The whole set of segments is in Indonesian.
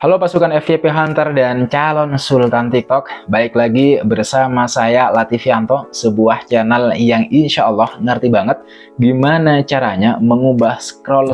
Halo pasukan FYP Hunter dan calon Sultan TikTok, balik lagi bersama saya Latifianto, sebuah channel yang insya Allah ngerti banget gimana caranya mengubah scroll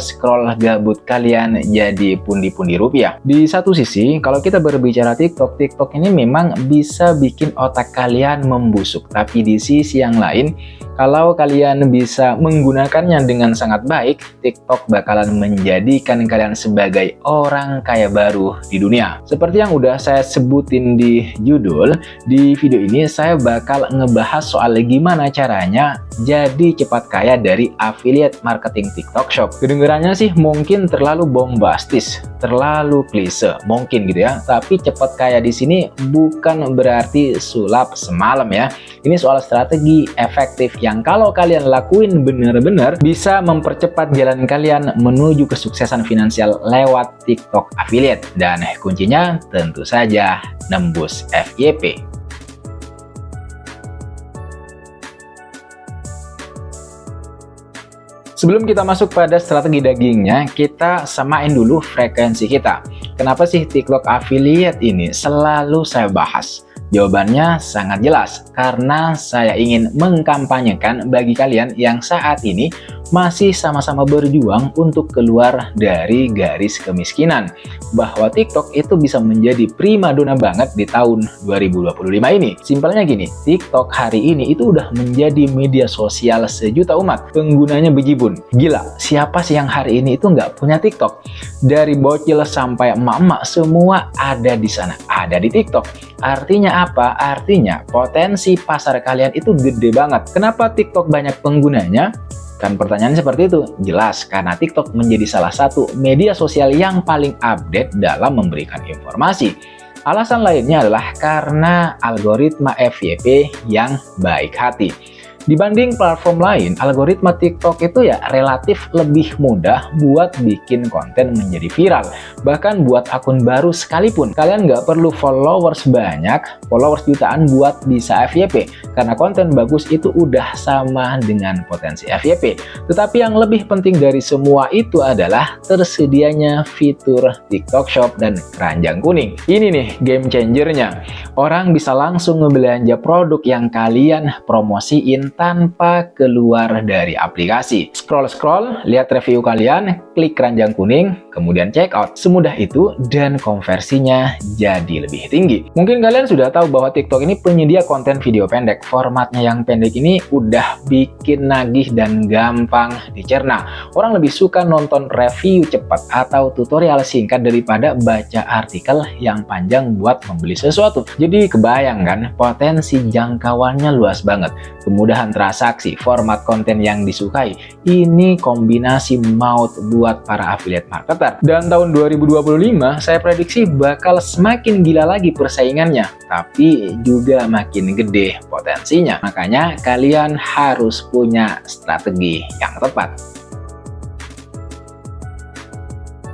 gabut kalian jadi pundi-pundi rupiah. Di satu sisi, kalau kita berbicara TikTok ini memang bisa bikin otak kalian membusuk, tapi di sisi yang lain, kalau kalian bisa menggunakannya dengan sangat baik, TikTok bakalan menjadikan kalian sebagai orang kaya baru di dunia. Seperti yang udah saya sebutin di judul, di video ini saya bakal ngebahas soal gimana caranya jadi cepat kaya dari affiliate marketing TikTok Shop. Kedengarannya sih mungkin terlalu bombastis, terlalu klise, mungkin gitu ya. Tapi cepat kaya di sini bukan berarti sulap semalam ya. Ini soal strategi efektif yang kalau kalian lakuin bener-bener bisa mempercepat jalan kalian menuju kesuksesan finansial lewat TikTok affiliate. Dan kuncinya tentu saja nembus FYP. Sebelum kita masuk pada strategi dagingnya, kita samain dulu frekuensi kita. Kenapa sih TikTok affiliate ini selalu saya bahas? Jawabannya sangat jelas, karena saya ingin mengkampanyekan bagi kalian yang saat ini masih sama-sama berjuang untuk keluar dari garis kemiskinan, bahwa TikTok itu bisa menjadi primadona banget di tahun 2025 ini. Simpelnya gini, TikTok hari ini itu udah menjadi media sosial sejuta umat, penggunanya bejibun. Gila, siapa sih yang hari ini itu nggak punya TikTok? Dari bocil sampai emak-emak semua ada di sana, ada di TikTok. Artinya apa? Artinya potensi pasar kalian itu gede banget. Kenapa TikTok banyak penggunanya? Kan pertanyaannya seperti itu. Jelas, karena TikTok menjadi salah satu media sosial yang paling update dalam memberikan informasi. Alasan lainnya adalah karena algoritma FYP yang baik hati. Dibanding platform lain, algoritma TikTok itu ya relatif lebih mudah buat bikin konten menjadi viral. Bahkan buat akun baru sekalipun, kalian nggak perlu followers banyak, followers jutaan buat bisa FYP. Karena konten bagus itu udah sama dengan potensi FYP. Tetapi yang lebih penting dari semua itu adalah tersedianya fitur TikTok Shop dan keranjang kuning. Ini nih game changernya. Orang bisa langsung ngebelanja produk yang kalian promosiin tanpa keluar dari aplikasi. Scroll, lihat review kalian, klik keranjang kuning, kemudian check out. Semudah itu dan konversinya jadi lebih tinggi. Mungkin kalian sudah tahu bahwa TikTok ini penyedia konten video pendek. Formatnya yang pendek ini udah bikin nagih dan gampang dicerna. Orang lebih suka nonton review cepat atau tutorial singkat daripada baca artikel yang panjang buat membeli sesuatu. Jadi kebayang kan, potensi jangkauannya luas banget. Kemudahan transaksi, format konten yang disukai, ini kombinasi maut buat para affiliate marketer. Dan tahun 2025 saya prediksi bakal semakin gila lagi persaingannya, tapi juga makin gede potensinya. Makanya kalian harus punya strategi yang tepat.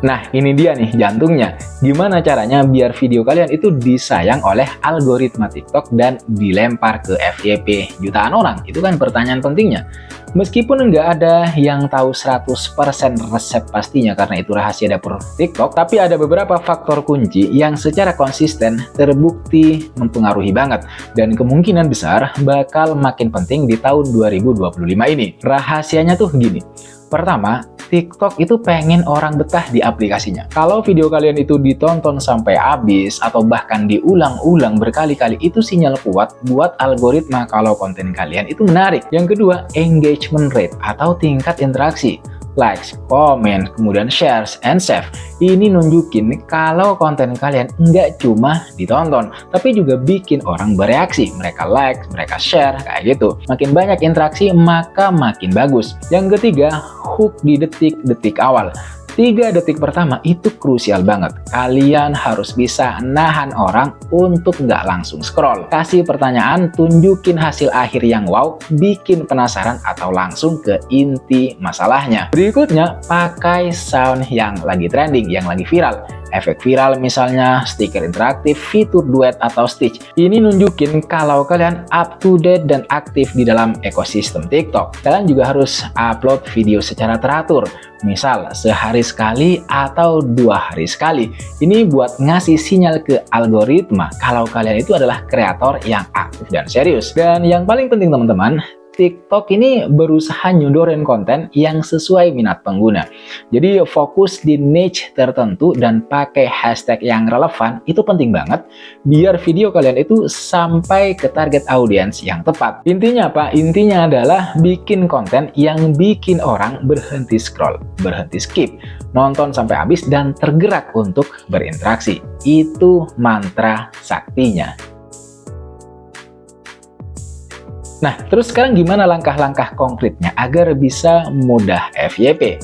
Nah, ini dia nih jantungnya. Gimana caranya biar video kalian itu disayang oleh algoritma TikTok dan dilempar ke FYP jutaan orang? Itu kan pertanyaan pentingnya. Meskipun nggak ada yang tahu 100% resep pastinya karena itu rahasia dapur TikTok, tapi ada beberapa faktor kunci yang secara konsisten terbukti mempengaruhi banget dan kemungkinan besar bakal makin penting di tahun 2025 ini. Rahasianya tuh gini. Pertama, TikTok itu pengen orang betah di aplikasinya. Kalau video kalian itu ditonton sampai habis atau bahkan diulang-ulang berkali-kali, itu sinyal kuat buat algoritma kalau konten kalian itu menarik. Yang kedua, engagement rate atau tingkat interaksi. Likes, komen, kemudian shares, and save. Ini nunjukin kalau konten kalian nggak cuma ditonton, tapi juga bikin orang bereaksi. Mereka like, mereka share, kayak gitu. Makin banyak interaksi, maka makin bagus. Yang ketiga, hook di detik-detik awal. 3 detik pertama itu krusial banget. Kalian harus bisa nahan orang untuk nggak langsung scroll. Kasih pertanyaan, tunjukin hasil akhir yang wow, bikin penasaran atau langsung ke inti masalahnya. Berikutnya, pakai sound yang lagi trending, yang lagi viral. efek viral misalnya, stiker interaktif, fitur duet atau stitch. Ini nunjukin kalau kalian up to date dan aktif di dalam ekosistem TikTok. Kalian juga harus upload video secara teratur, misal sehari sekali atau 2 hari sekali. Ini buat ngasih sinyal ke algoritma kalau kalian itu adalah kreator yang aktif dan serius. Dan yang paling penting teman-teman, TikTok ini berusaha nyudorin konten yang sesuai minat pengguna. Jadi fokus di niche tertentu dan pakai hashtag yang relevan itu penting banget biar video kalian itu sampai ke target audiens yang tepat. Intinya apa? Intinya adalah bikin konten yang bikin orang berhenti scroll, berhenti skip, nonton sampai habis dan tergerak untuk berinteraksi. Itu mantra saktinya. Nah, terus sekarang gimana langkah-langkah konkretnya agar bisa mudah FYP?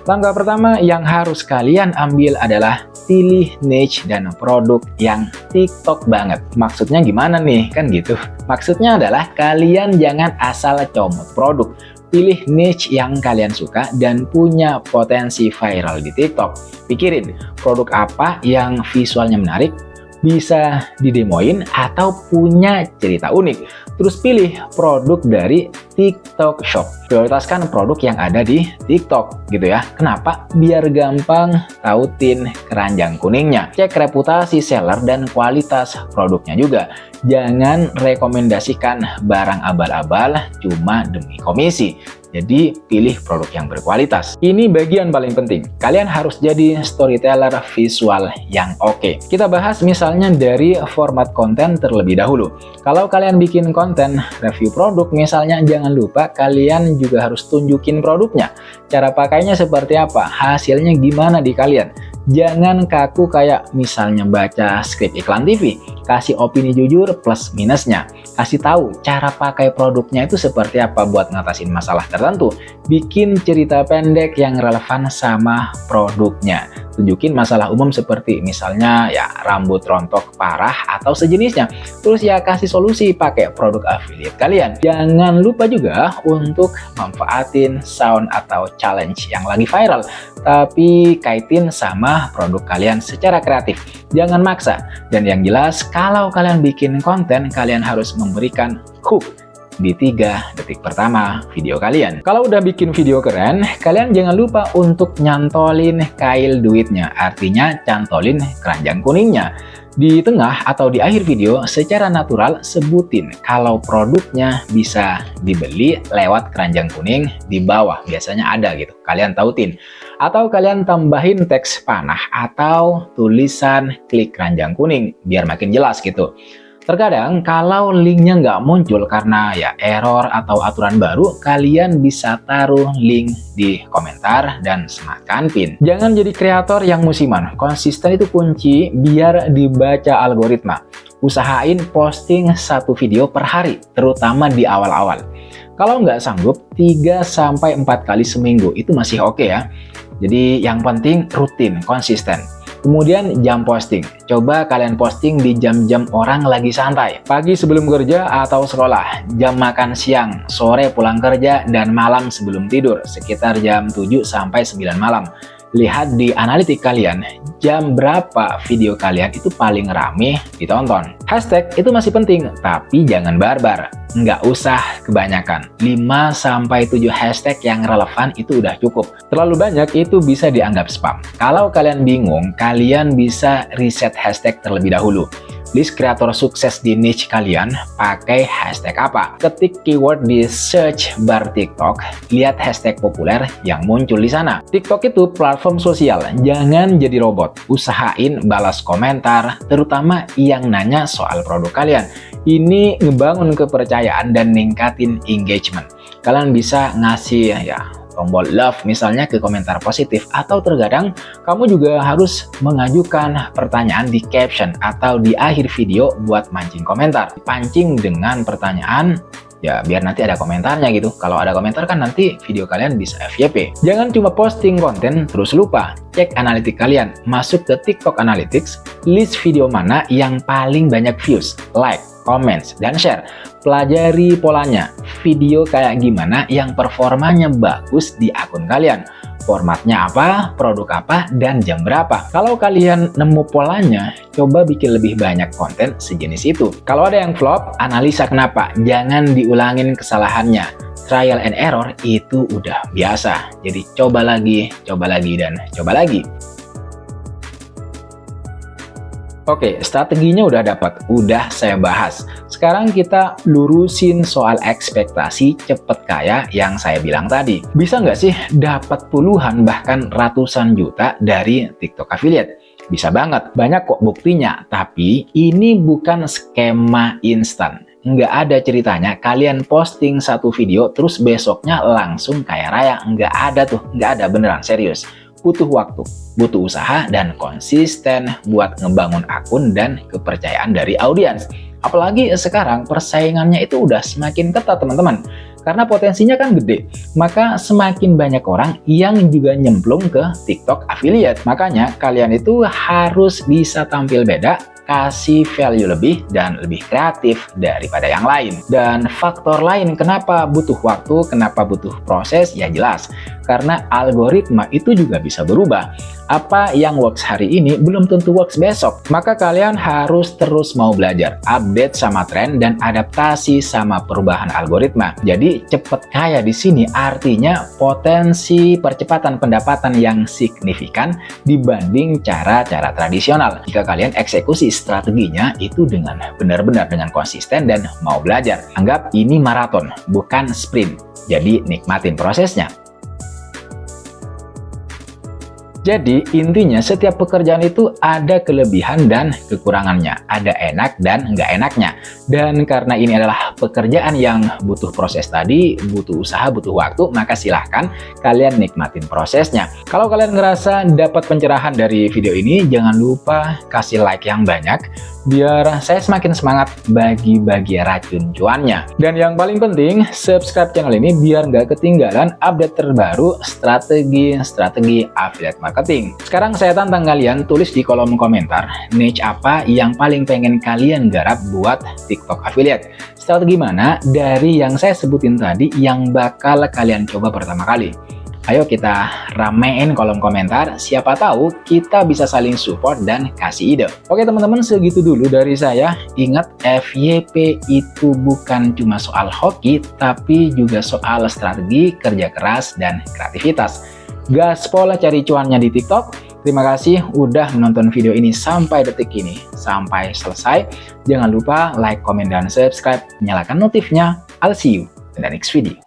Langkah pertama yang harus kalian ambil adalah pilih niche dan produk yang TikTok banget. Maksudnya gimana nih? Kan gitu. Maksudnya adalah kalian jangan asal comot produk. Pilih niche yang kalian suka dan punya potensi viral di TikTok. Pikirin, produk apa yang visualnya menarik, bisa didemoin atau punya cerita unik. Terus pilih produk dari TikTok Shop. Prioritaskan produk yang ada di TikTok gitu ya. Kenapa? Biar gampang tautin keranjang kuningnya. Cek reputasi seller dan kualitas produknya juga. Jangan rekomendasikan barang abal-abal cuma demi komisi. Jadi pilih produk yang berkualitas. Ini bagian paling penting. Kalian harus jadi storyteller visual yang oke. Kita bahas misalnya dari format konten terlebih dahulu. Kalau kalian bikin konten review produk misalnya, jangan lupa kalian juga harus tunjukin produknya. Cara pakainya seperti apa, hasilnya gimana di kalian. Jangan kaku kayak misalnya baca skrip iklan TV. Kasih opini jujur plus minusnya. Kasih tahu cara pakai produknya itu seperti apa buat ngatasin masalah tertentu. Bikin cerita pendek yang relevan sama produknya. Tunjukin masalah umum seperti misalnya ya rambut rontok parah atau sejenisnya. Terus ya kasih solusi pakai produk affiliate kalian. Jangan lupa juga untuk manfaatin sound atau challenge yang lagi viral. Tapi kaitin sama produk kalian secara kreatif. Jangan maksa. Dan yang jelas kalau kalian bikin konten, kalian harus memberikan hook di 3 detik pertama video kalian. Kalau udah bikin video keren, kalian jangan lupa untuk nyantolin kail duitnya, artinya cantolin keranjang kuningnya. Di tengah atau di akhir video, secara natural sebutin kalau produknya bisa dibeli lewat keranjang kuning di bawah, biasanya ada gitu, kalian tautin. Atau kalian tambahin teks panah atau tulisan klik keranjang kuning, biar makin jelas gitu. Terkadang kalau linknya nggak muncul karena ya error atau aturan baru, kalian bisa taruh link di komentar dan sematkan pin. Jangan jadi kreator yang musiman, konsisten itu kunci biar dibaca algoritma. Usahain posting 1 video per hari, terutama di awal-awal. Kalau nggak sanggup, 3-4 kali seminggu itu masih oke ya. Jadi yang penting rutin, konsisten. Kemudian jam posting. Coba kalian posting di jam-jam orang lagi santai. Pagi sebelum kerja atau sekolah, jam makan siang, sore pulang kerja, dan malam sebelum tidur, sekitar jam 7-9 malam. Lihat di analitik kalian, jam berapa video kalian itu paling rame ditonton. Hashtag itu masih penting, tapi jangan barbar. Nggak usah kebanyakan. 5-7 hashtag yang relevan itu udah cukup. Terlalu banyak itu bisa dianggap spam. Kalau kalian bingung, kalian bisa riset hashtag terlebih dahulu. List kreator sukses di niche kalian pakai hashtag apa. Ketik keyword di search bar TikTok, lihat hashtag populer yang muncul di sana. TikTok itu platform sosial, jangan jadi robot. Usahain balas komentar, terutama yang nanya soal produk kalian. Ini ngebangun kepercayaan dan ningkatin engagement. Kalian bisa ngasih ya tombol love misalnya ke komentar positif, atau terkadang kamu juga harus mengajukan pertanyaan di caption atau di akhir video buat mancing komentar. Pancing dengan pertanyaan ya biar nanti ada komentarnya gitu. Kalau ada komentar kan nanti video kalian bisa FYP. Jangan cuma posting konten terus lupa. Cek analitik kalian, masuk ke TikTok Analytics, list video mana yang paling banyak views, like, comments, dan share. Pelajari polanya, video kayak gimana yang performanya bagus di akun kalian. formatnya apa, produk apa, dan jam berapa. Kalau kalian nemu polanya, coba bikin lebih banyak konten sejenis itu. Kalau ada yang flop, analisa kenapa, jangan diulangin kesalahannya. Trial and error itu udah biasa, jadi coba lagi, dan coba lagi. Oke, strateginya udah dapat, udah saya bahas. Sekarang kita lurusin soal ekspektasi cepet kaya yang saya bilang tadi. Bisa nggak sih dapat puluhan bahkan ratusan juta dari TikTok affiliate? Bisa banget, banyak kok buktinya. Tapi ini bukan skema instan. Nggak ada ceritanya kalian posting satu video terus besoknya langsung kaya raya. Nggak ada tuh, nggak ada, beneran serius. Butuh waktu, butuh usaha, dan konsisten buat ngebangun akun dan kepercayaan dari audiens. Apalagi sekarang persaingannya itu udah semakin ketat teman-teman. Karena potensinya kan gede, maka semakin banyak orang yang juga nyemplung ke TikTok affiliate. Makanya kalian itu harus bisa tampil beda, kasih value lebih dan lebih kreatif daripada yang lain. Dan faktor lain kenapa butuh waktu, kenapa butuh proses, ya jelas. Karena algoritma itu juga bisa berubah. Apa yang works hari ini belum tentu works besok. Maka kalian harus terus mau belajar, update sama tren dan adaptasi sama perubahan algoritma. Jadi cepet kaya di sini artinya potensi percepatan pendapatan yang signifikan dibanding cara-cara tradisional. Jika kalian eksekusi strateginya itu dengan benar-benar dengan konsisten dan mau belajar. Anggap ini maraton, bukan sprint. Jadi nikmatin prosesnya. Jadi intinya setiap pekerjaan itu ada kelebihan dan kekurangannya, ada enak dan nggak enaknya. Dan karena ini adalah pekerjaan yang butuh proses tadi, butuh usaha, butuh waktu, maka silahkan kalian nikmatin prosesnya. Kalau kalian ngerasa dapat pencerahan dari video ini, jangan lupa kasih like yang banyak, biar saya semakin semangat bagi-bagi racun cuannya. Dan yang paling penting, subscribe channel ini biar nggak ketinggalan update terbaru strategi affiliate marketing. Sekarang saya tantang kalian tulis di kolom komentar niche apa yang paling pengen kalian garap buat TikTok affiliate. Strategi mana dari yang saya sebutin tadi yang bakal kalian coba pertama kali? Ayo kita ramein kolom komentar, siapa tahu kita bisa saling support dan kasih ide. Oke teman-teman, segitu dulu dari saya. Ingat, FYP itu bukan cuma soal hoki, tapi juga soal strategi, kerja keras, dan kreativitas. Gaspol cari cuannya di TikTok. Terima kasih udah menonton video ini sampai detik ini, sampai selesai. Jangan lupa like, komen, dan subscribe. Nyalakan notifnya. I'll see you in the next video.